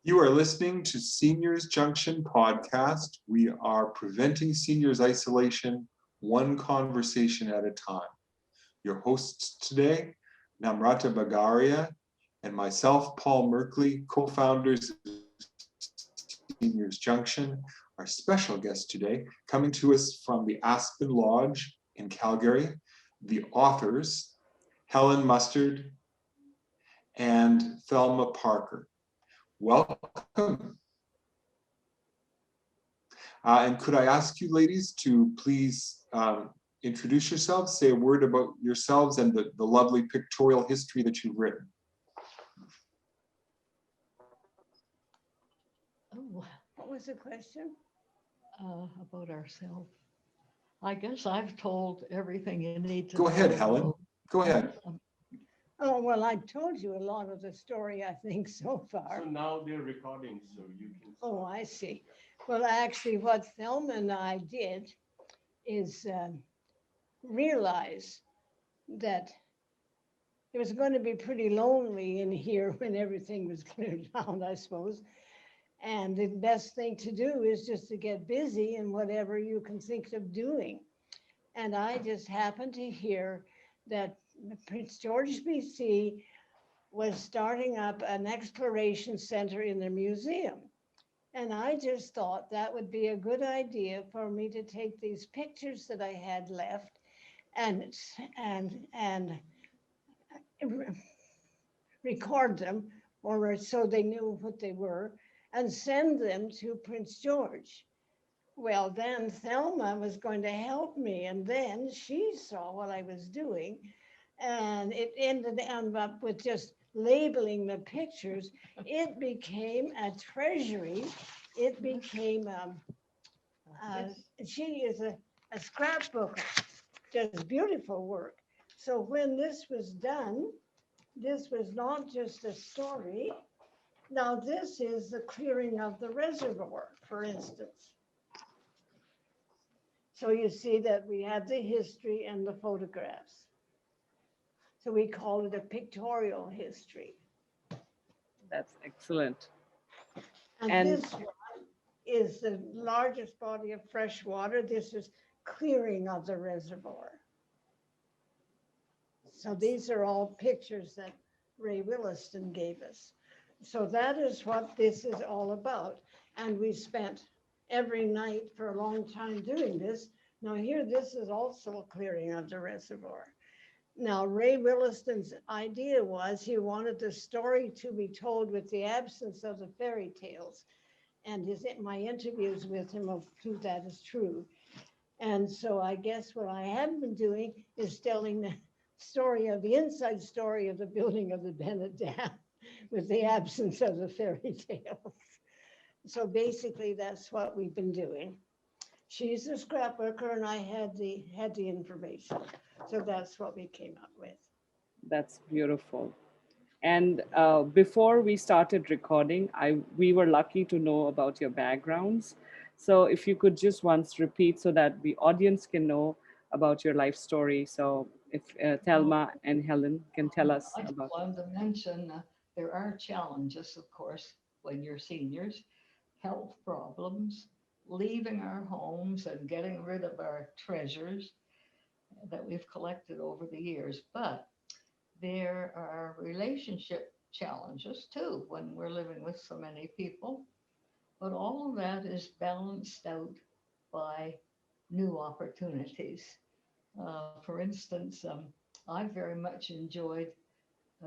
You are listening to Seniors Junction podcast. We are preventing seniors isolation one conversation at a time. Your hosts today, Namrata Bagaria, and myself, Paul Merkley, co-founders of Seniors Junction. Our special guest today, coming to us from the Aspen Lodge in Calgary, the authors, Helen Mustard and Thelma Parker. Welcome. And could I ask you ladies to please introduce yourselves, say a word about yourselves and the lovely pictorial history that you've written. Oh, what was the question? About ourselves. I guess I've told everything you need to know. Go ahead, Helen. Go ahead. Oh, well, I told you a lot of the story, I think, so far. So now they're recording, so you can. Oh, I see. Well, actually, what Thelma and I did is realize that it was going to be pretty lonely in here when everything was cleared down, I suppose. And the best thing to do is just to get busy in whatever you can think of doing. And I just happened to hear that Prince George, BC was starting up an exploration center in the museum. And I just thought that would be a good idea for me to take these pictures that I had left and record them, or so they knew what they were, and send them to Prince George. Well, then Thelma was going to help me, and then she saw what I was doing, and it ended up with just labeling the pictures. It became a treasury. It became, she is a scrapbooker, does beautiful work. So when this was done, this was not just a story. Now this is the clearing of the reservoir, for instance. So you see that we have the history and the photographs. So we call it a pictorial history. That's excellent. And this one is the largest body of fresh water. This is clearing of the reservoir. So these are all pictures that Ray Williston gave us. So that is what this is all about. And we spent every night for a long time doing this. Now here, this is also a clearing of the reservoir. Now, Ray Williston's idea was he wanted the story to be told with the absence of the fairy tales. And my interviews with him will prove that is true. And so I guess what I have been doing is telling the story of the inside story of the building of the Bennett Dam with the absence of the fairy tales. So basically that's what we've been doing. She's a scrapbooker and I had the information. So that's what we came up with. That's beautiful. And before we started recording, we were lucky to know about your backgrounds. So if you could just once repeat so that the audience can know about your life story. So if Thelma and Helen can tell us I just about. wanted to mention there are challenges, of course, when you're seniors, health problems, leaving our homes and getting rid of our treasures that we've collected over the years. But there are relationship challenges too when we're living with so many people. But all of that is balanced out by new opportunities. For instance, I very much enjoyed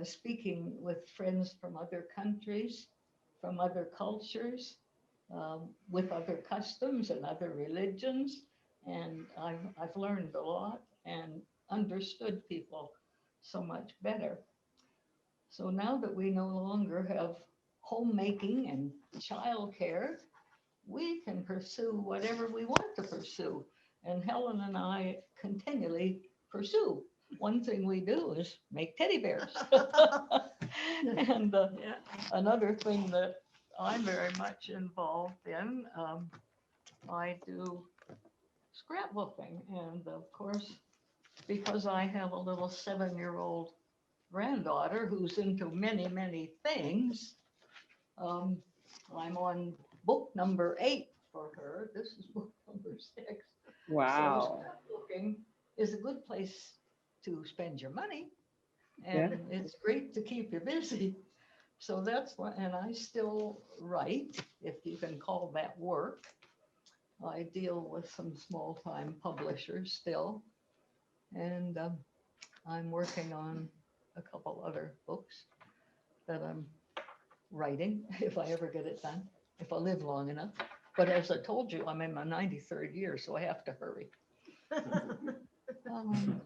speaking with friends from other countries, from other cultures, with other customs and other religions. And I've learned a lot and understood people so much better. So now that we no longer have homemaking and childcare, we can pursue whatever we want to pursue. And Helen and I continually pursue. One thing we do is make teddy bears. And another thing that I'm very much involved in, I do scrapbooking. And of course, because I have a little 7-year-old granddaughter who's into many, many things, I'm on book number 8 for her. This is book number 6. So Wow. scrapbooking is a good place to spend your money, Yeah. and it's great to keep you busy. So that's why, and I still write, if you can call that work. I deal with some small-time publishers still, and I'm working on a couple other books that I'm writing, if I ever get it done, if I live long enough. But as I told you, I'm in my 93rd year, so I have to hurry. Um,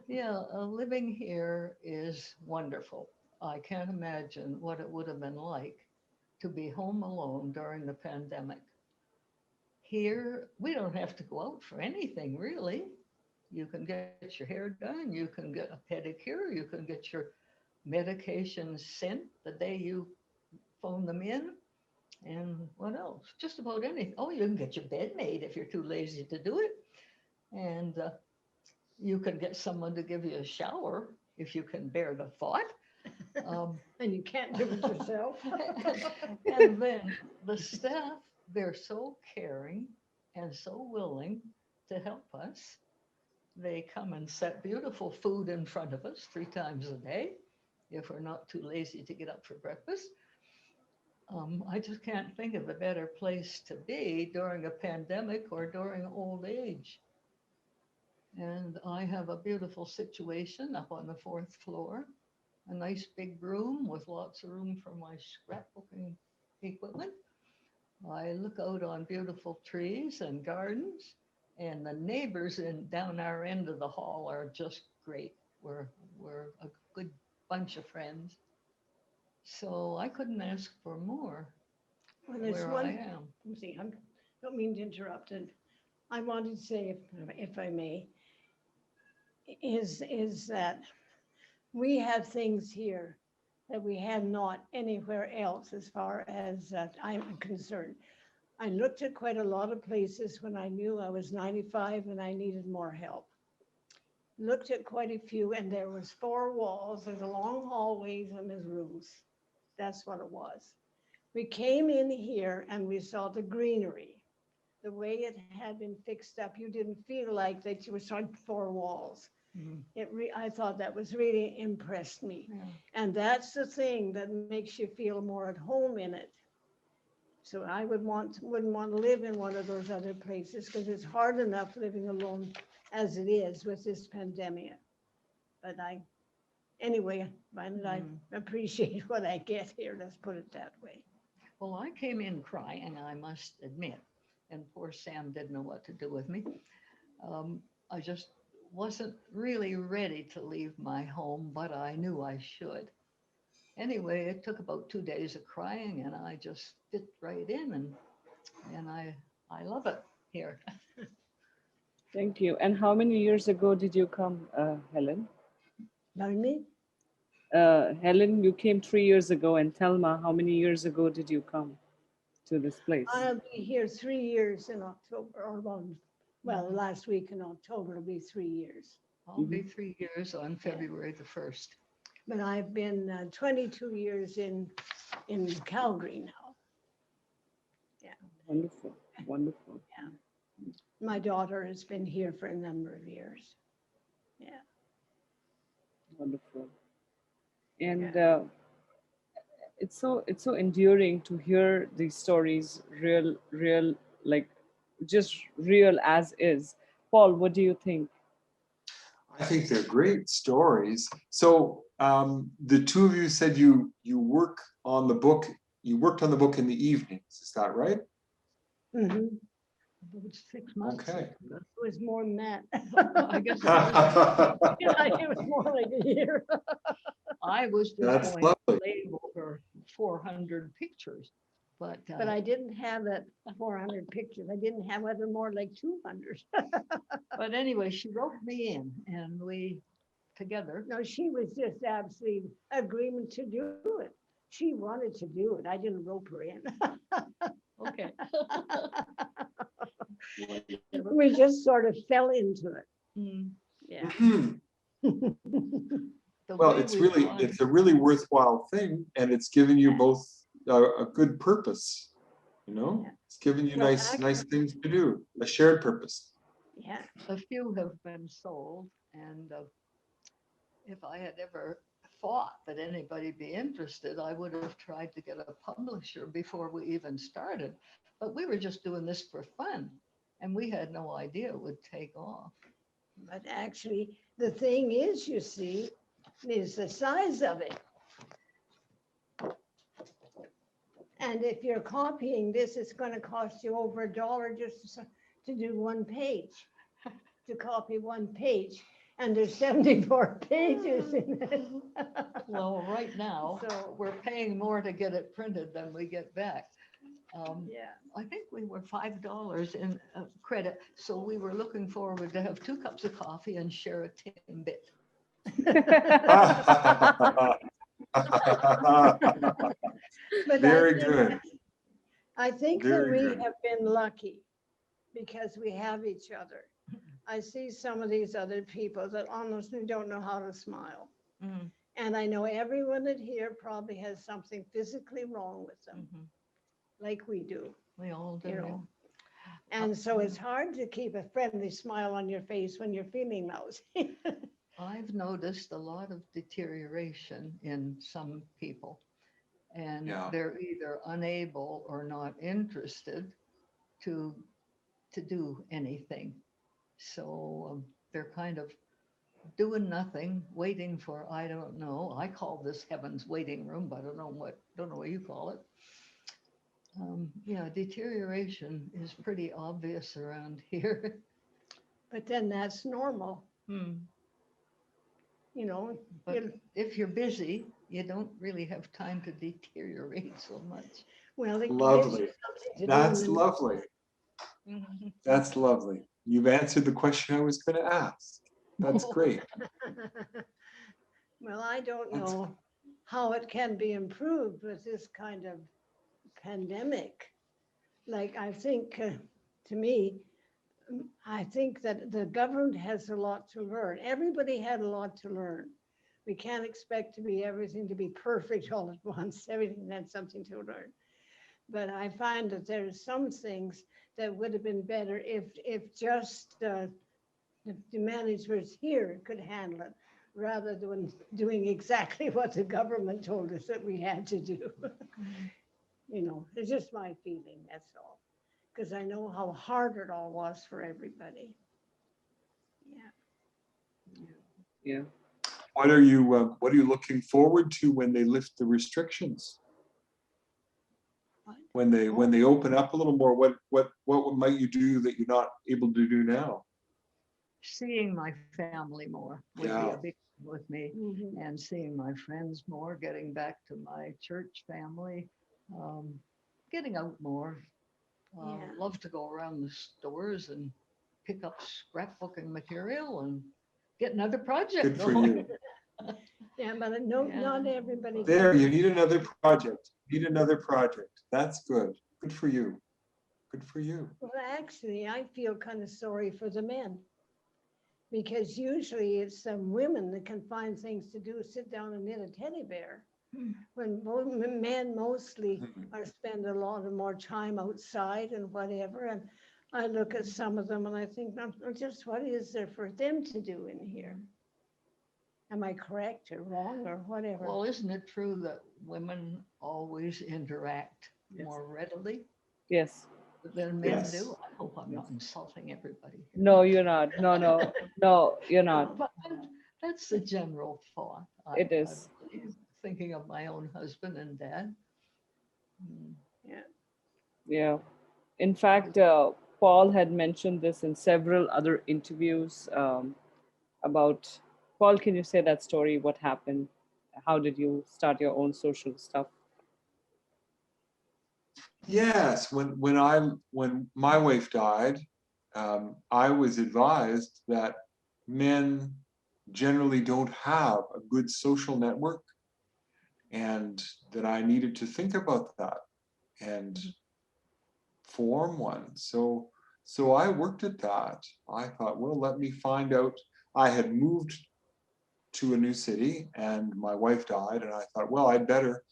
yeah, living here is wonderful. I can't imagine what it would have been like to be home alone during the pandemic. Here, we don't have to go out for anything really. You can get your hair done, you can get a pedicure, you can get your medications sent the day you phone them in. And what else? Just about anything. Oh, you can get your bed made if you're too lazy to do it. And you can get someone to give you a shower if you can bear the thought. And you can't do it yourself. And then the staff, they're so caring and so willing to help us. They come and set beautiful food in front of us 3 times a day if we're not too lazy to get up for breakfast. I just can't think of a better place to be during a pandemic or during old age. And I have a beautiful situation up on the 4th floor, a nice big room with lots of room for my scrapbooking equipment. I look out on beautiful trees and gardens, and the neighbors in down our end of the hall are just great. We're a good bunch of friends. So I couldn't ask for more Well, there's where one, I am. see, I don't mean to interrupt, and I wanted to say, if I may, is that we have things here that we have not anywhere else as far as I'm concerned. I looked at quite a lot of places when I knew I was 95 and I needed more help. Looked at quite a few, and there was 4 walls, there's a long hallways and there's rooms. That's what it was. We came in here and we saw the greenery, the way it had been fixed up. You didn't feel like that you were on 4 walls. Mhm. I thought that was really impressed me. Yeah. And that's the thing that makes you feel more at home in it. So I wouldn't want to live in one of those other places because it's hard enough living alone as it is with this pandemic. But anyway, I appreciate what I get here. Let's put it that way. Well, I came in crying, I must admit, and poor Sam didn't know what to do with me. I just wasn't really ready to leave my home, but I knew I should. Anyway, it took about 2 days of crying, and I just fit right in, and I love it here. Thank you. And how many years ago did you come, Helen? Pardon me? Helen, you came 3 years ago, and Thelma, how many years ago did you come to this place? I'll be here 3 years in October, or well, last week in October will be 3 years. I'll be 3 years on February the 1st. But I've been 22 years in Calgary now. Wonderful, wonderful. My daughter has been here for a number of years. Yeah. Wonderful. And it's so enduring to hear these stories, real, like just real as is. Paul, what do you think? I think they're great stories. So the 2 of you said you work on the book. You worked on the book in the evenings. Is that right? Mm-hmm. About 6 months. Okay. It was more than that. I guess It was more like a year. I was just That's going to lovely. label over 400 pictures, but But I didn't have that 400 pictures. I didn't have other more like 200. but anyway, she wrote me in, and we together. No, she was just absolutely agreement to do it. She wanted to do it. I didn't rope her in. Okay. We just sort of fell into it. Mm. Yeah. Mhm. The Well, way it's we a really worthwhile thing, and it's given you both a good purpose, you know? Yeah. It's giving you Well, nice things to do, a shared purpose. Yeah, A few have been sold, and if I had ever thought that anybody'd be interested, I would have tried to get a publisher before we even started. But we were just doing this for fun, and we had no idea it would take off. but actually, the thing is, you see, is the size of it. And if you're copying this, it's going to cost you over $1 just to do one page, to copy one page. And there's 74 pages in it. Well, right now, So- we're paying more to get it printed than we get back. Yeah, I think we were $5 in credit, so we were looking forward to have 2 cups of coffee and share a Timbit. but Very good. I think that Very we good. have been lucky because we have each other. I see some of these other people that honestly don't know how to smile. Mhm, And I know everyone that here probably has something physically wrong with them, mhm. like we do, We all do. you know. And so it's hard to keep a friendly smile on your face when you're feeling lousy. I've noticed a lot of deterioration in some people, and Yeah. they're either unable or not interested to do anything. So they're kind of doing nothing, waiting for, I don't know. I call this heaven's waiting room, but I don't know what you call it. Yeah, deterioration is pretty obvious around here. But then that's normal, you know. But you- if you're busy, you don't really have time to deteriorate so much. Well, it gives Lovely. you something to do That's in the- lovely. That's lovely. You've answered the question I was going to ask. That's great. Well, I don't That's- know how it can be improved with this kind of pandemic. Like, I think, to me, I think that the government has a lot to learn. Everybody had a lot to learn. We can't expect to be everything to be perfect all at once. Everything had something to learn. But I find that there's some things that would have been better if just the managers here could handle it, rather than doing exactly what the government told us that we had to do. You know, it's just my feeling, that's all. Because I know how hard it all was for everybody. Yeah. Yeah. What are you looking forward to when they lift the restrictions? What? When they open up a little more, what might you do that you're not able to do now? Seeing my family more would be Yeah. a big thing with me, Mhm. and seeing my friends more, getting back to my church family, getting out more. Yeah. Love to go around the stores and pick up scrapbooking material and get another project Good for going. you. Yeah, but no, not Yeah. everybody. There, can. you need another project. You need another project. That's good. Good for you. Good for you. Well, actually, I feel kind of sorry for the men. Because usually it's some women that can find things to do, sit down and knit a teddy bear. When men mostly spend a lot of more time outside and whatever. And I look at some of them and I think, "Now, just what is there for them to do in here? Am I correct or wrong or whatever?" Well, isn't it true that women always interact Yes. more readily Yes. than men Yes. do? I hope I'm not insulting everybody. No, you're not. No, you're not. But that's the general thought. It is. I believe, thinking of my own husband and dad. Yeah. In fact, Paul had mentioned this in several other interviews about. Paul, can you say that story? What happened? How did you start your own social stuff? Yes, when my wife died, I was advised that men generally don't have a good social network, and that I needed to think about that and form one. So I worked at that. I thought, well, let me find out. I had moved to a new city, and my wife died, and I thought, well, I'd better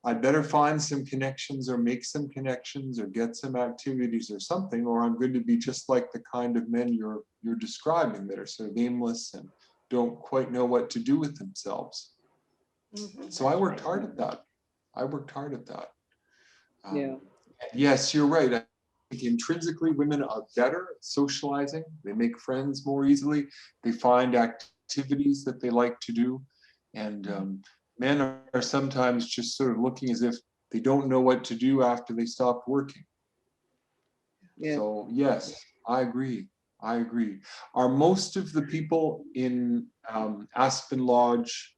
I'd better find some connections or make some connections or get some activities or something, or I'm going to be just like the kind of men you're describing that are sort of aimless and don't quite know what to do with themselves. So I worked hard at that. I worked hard at that. Yeah. Yes, you're right. I think intrinsically women are better at socializing. They make friends more easily. They find activities that they like to do. And men are sometimes just sort of looking as if they don't know what to do after they stop working. Yeah. So yes, I agree. I agree. Are most of the people in Aspen Lodge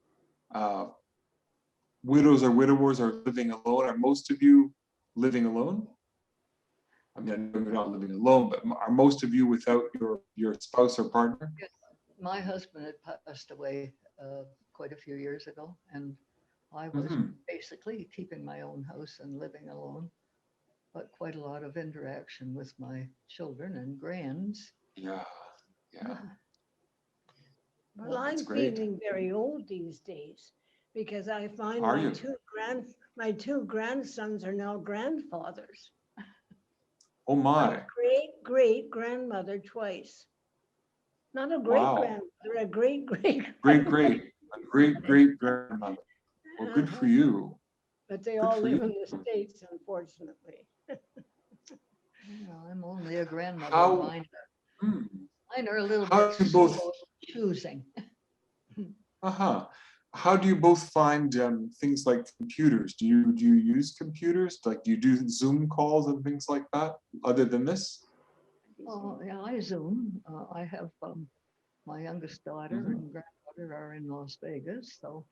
widows or widowers or living alone? Are most of you living alone? I mean, I know you're not living alone, but are most of you without your spouse or partner? Yes. My husband had passed away quite a few years ago, and I was basically keeping my own house and living alone, but quite a lot of interaction with my children and grands. Yeah, yeah. Well, That's I'm great. feeling very old these days because I find Are my you? my two grandsons are now grandfathers. Oh My my, great grandmother twice. Not a great wow. grandmother, a great great Great, a great grandmother. Well, good for you. But they Good all for live you. in the States, unfortunately. Well, I'm only a grandmother. How, hmm, Mine are a little how bit do you both, slow choosing. uh-huh. How do you both find things like computers? Do you use computers? Like, do you do Zoom calls and things like that other than this? Oh, yeah, I Zoom. I have my youngest daughter Mhm. and granddaughter are in Las Vegas, so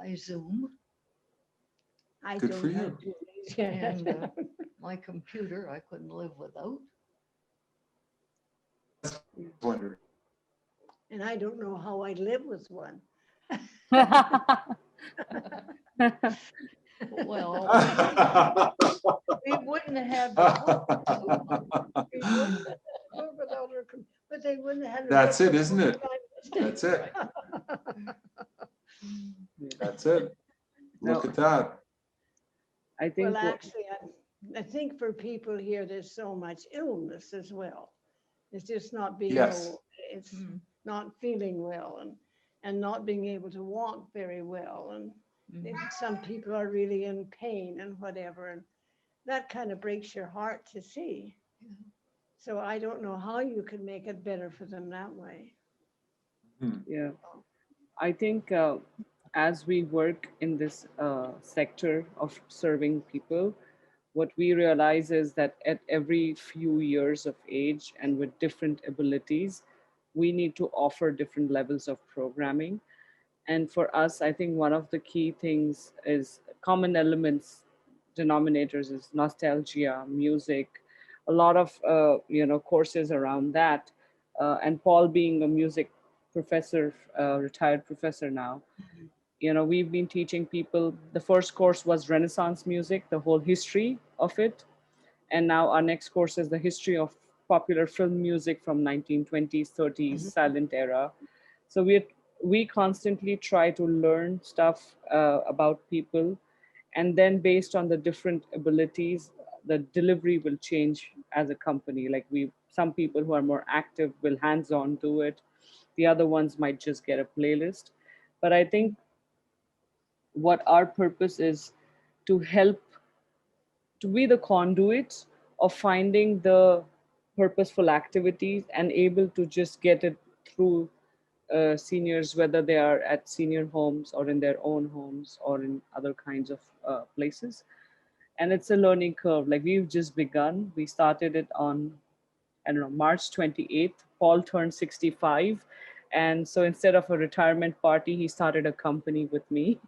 I Zoom. I Good for don't you. do these yet. And my computer I couldn't live without. Wonder. And I don't know how I live with one. Well, we wouldn't have We wouldn't live without her, but they wouldn't have. That's it, isn't it? That's it. That's it. Look No, at that. I think Well, actually, I think for people here, there's so much illness as well. It's just not being Yes. old. It's not feeling well and not being able to walk very well. And some people are really in pain and whatever. And that kind of breaks your heart to see. So I don't know how you can make it better for them that way. yeah. I think as we work in this sector of serving people, what we realize is that at every few years of age and with different abilities, we need to offer different levels of programming. And for us, I think one of the key things is common elements, denominators is nostalgia, music, a lot of courses around that. And Paul being a music professor, retired professor now, we've been teaching people. The first course was Renaissance music, the whole history of it, and now our next course is the history of popular film music from 1920s 30s silent era. So we constantly try to learn stuff about people, and then based on the different abilities, the delivery will change as a company. Like some people who are more active will hands on do it, the other ones might just get a playlist. But I think what our purpose is to help, to be the conduit of finding the purposeful activities and able to just get it through seniors, whether they are at senior homes or in their own homes or in other kinds of places. And it's a learning curve. Like we've just begun. We started it on, I don't know, March 28th. Paul turned 65. And so instead of a retirement party, he started a company with me.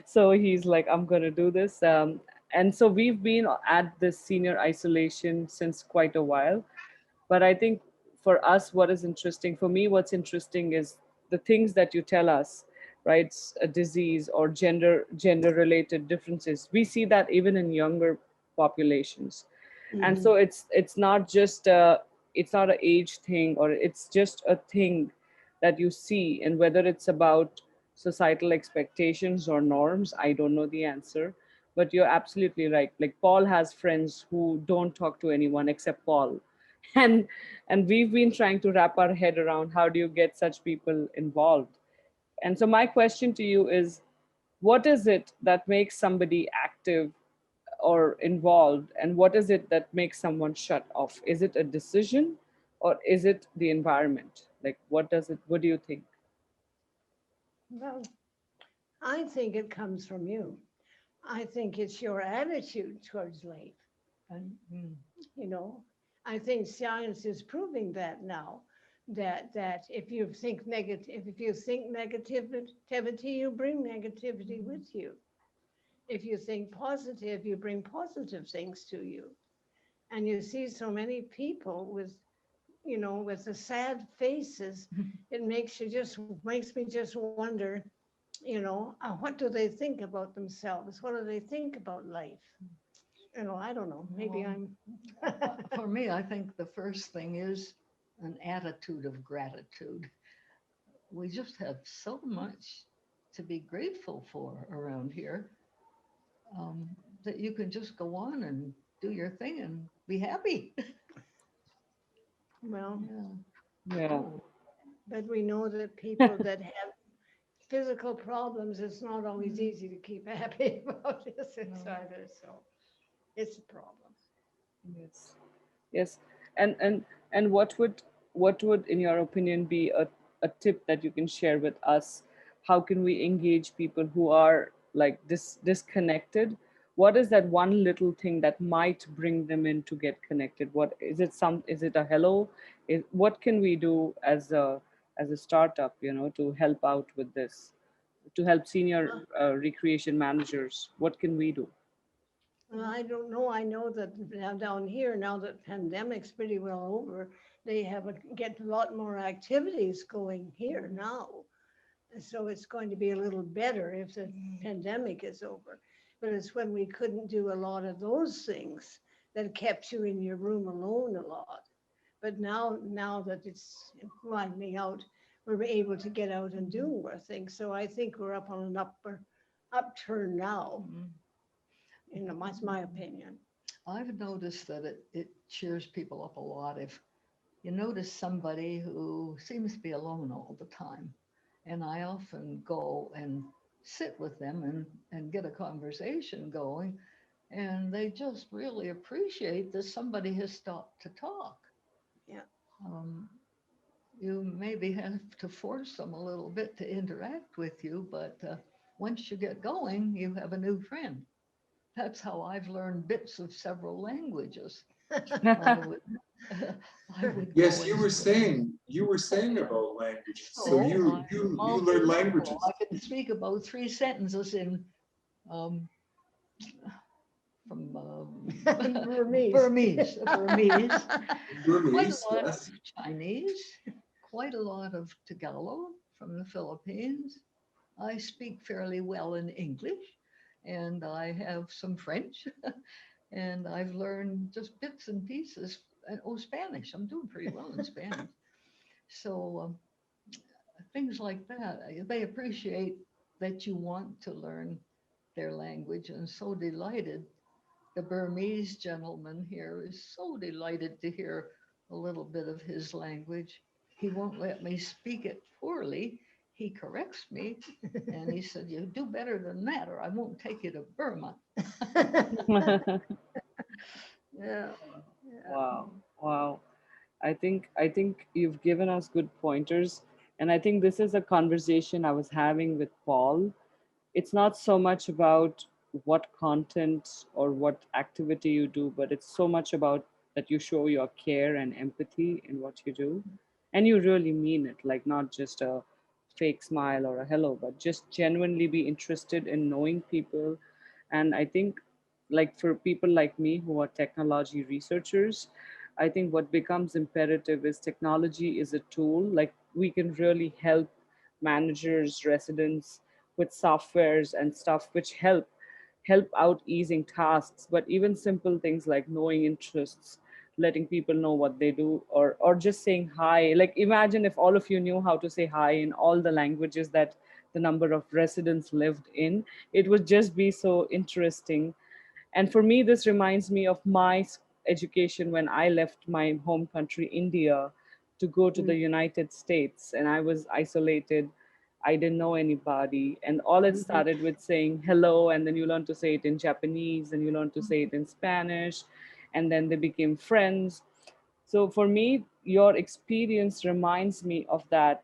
So he's like, I'm going to do this. And so we've been at this senior isolation since quite a while. But I think for us, what is interesting, for me, what's interesting is the things that you tell us, right? A disease or gender related differences. We see that even in younger populations. And so it's not just it's not an age thing, or it's just a thing that you see. And whether it's about societal expectations or norms. I don't know the answer, but you're absolutely right. Like Paul has friends who don't talk to anyone except Paul. And and we've been trying to wrap our head around how do you get such people involved. And so my question to you is, what is it that makes somebody active or involved, and what is it that makes someone shut off? Is it a decision, or is it the environment? Like what do you think? Well, I think it comes from you. I think it's your attitude towards life. And You know, I think science is proving that now. That if you think negative, if you think negativity, you bring negativity with you. If you think positive, you bring positive things to you. And you see so many people with, with the sad faces. It makes me just wonder, what do they think about themselves? What do they think about life? I don't know. Maybe Well, I'm. for me, I think the first thing is an attitude of gratitude. We just have so much to be grateful for around here, that you can just go on and do your thing and be happy. Well, Yeah. Yeah. Oh, but we know that people that have physical problems, it's not always easy to keep happy about this No. either. So it's a problem. Yes. Yes. And what would in your opinion be a tip that you can share with us? How can we engage people who are like disconnected? What is that one little thing that might bring them in to get connected? What is it? Is it a hello? What can we do as a startup, to help out with this, to help senior recreation managers? What can we do? Well, I don't know. I know that now down here, now that pandemic's pretty well over, they get a lot more activities going here now. So it's going to be a little better if the pandemic is over. But it's when we couldn't do a lot of those things that kept you in your room alone a lot. But now that it's widening out, we're able to get out and do more things. So I think we're up on an upturn now. mm. That's my opinion. I've noticed that it cheers people up a lot if you notice somebody who seems to be alone all the time. And I often go and sit with them and get a conversation going. And they just really appreciate that somebody has stopped to talk. Yeah. Um, you maybe have to force them a little bit to interact with you, but once you get going, you have a new friend. That's how I've learned bits of several languages. I would, I would go Yes, and you were saying about languages. So so you I'm you you learn multilingual. languages. I can speak about 3 sentences in um, from Burmese. Burmese, quite Burmese, a lot of yes. Chinese, quite a lot of Tagalog from the Philippines. I speak fairly well in English, and I have some French, and I've learned just bits and pieces. And oh, Spanish. I'm doing pretty well in Spanish. So things like that, they appreciate that you want to learn their language, and so delighted. The Burmese gentleman here is so delighted to hear a little bit of his language. He won't let me speak it poorly. He corrects me, and he said, "You do better than that, or I won't take you to Burma." Yeah. Wow. Wow. I think you've given us good pointers, and I think this is a conversation I was having with Paul. It's not so much about what content or what activity you do, but it's so much about that you show your care and empathy in what you do, and you really mean it, like not just a fake smile or a hello, but just genuinely be interested in knowing people. And I think, like for people like me who are technology researchers, I think what becomes imperative is technology is a tool. Like we can really help managers, residents with softwares and stuff which help out easing tasks, but even simple things like knowing interests, letting people know what they do, or just saying hi. Like imagine if all of you knew how to say hi in all the languages that the number of residents lived in. It would just be so interesting. And for me, this reminds me of my education when I left my home country, India, to go to the United States. And I was isolated. I didn't know anybody. And all it Mhm. started with saying hello. And then you learn to say it in Japanese and you learn to say it in Spanish. And then they became friends. So for me, your experience reminds me of that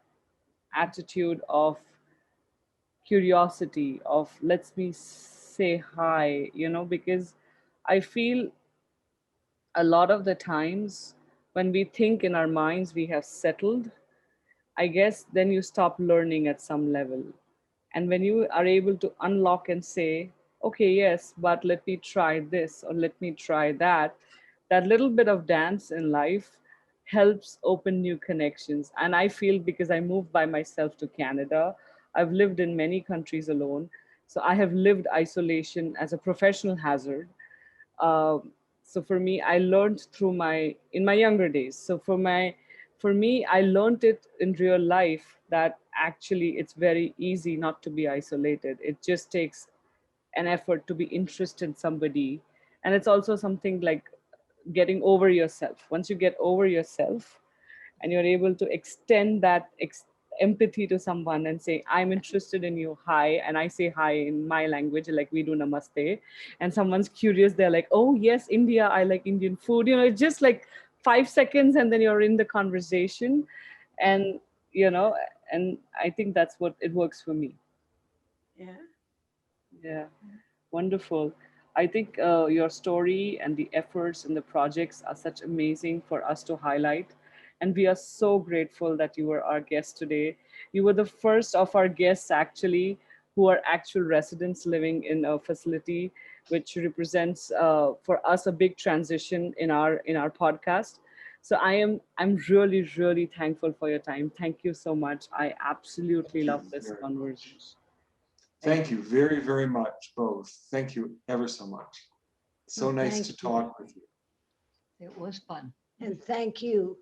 attitude of curiosity, of let's me say hi, because I feel a lot of the times when we think in our minds we have settled, I guess then you stop learning at some level. And when you are able to unlock and say, okay, yes, but let me try this or let me try that, that little bit of dance in life helps open new connections. And I feel because I moved by myself to Canada, I've lived in many countries alone. So I have lived isolation as a professional hazard. um, so for me, I learned through my in my younger days. So for me, I learned it in real life that actually it's very easy not to be isolated. It just takes an effort to be interested in somebody. And it's also something like getting over yourself. Once you get over yourself, and you're able to extend that empathy to someone and say, I'm interested in you, hi, and I say hi in my language, like we do namaste, and someone's curious, they're like, oh yes, India, I like Indian food, it's just like 5 seconds and then you're in the conversation. And you know and I think that's what it works for me. Yeah. Yeah. Wonderful. I think your story and the efforts and the projects are such amazing for us to highlight. And we are so grateful that you were our guest today. You were the first of our guests, actually, who are actual residents living in a facility, which represents for us a big transition in our podcast. So I'm really, really thankful for your time. Thank you so much. I absolutely Thank you love this very conversation. much. Thank Thank you very, very much, both. Thank you ever so much. So nice to Thank you. talk with you. It was fun. And thank you.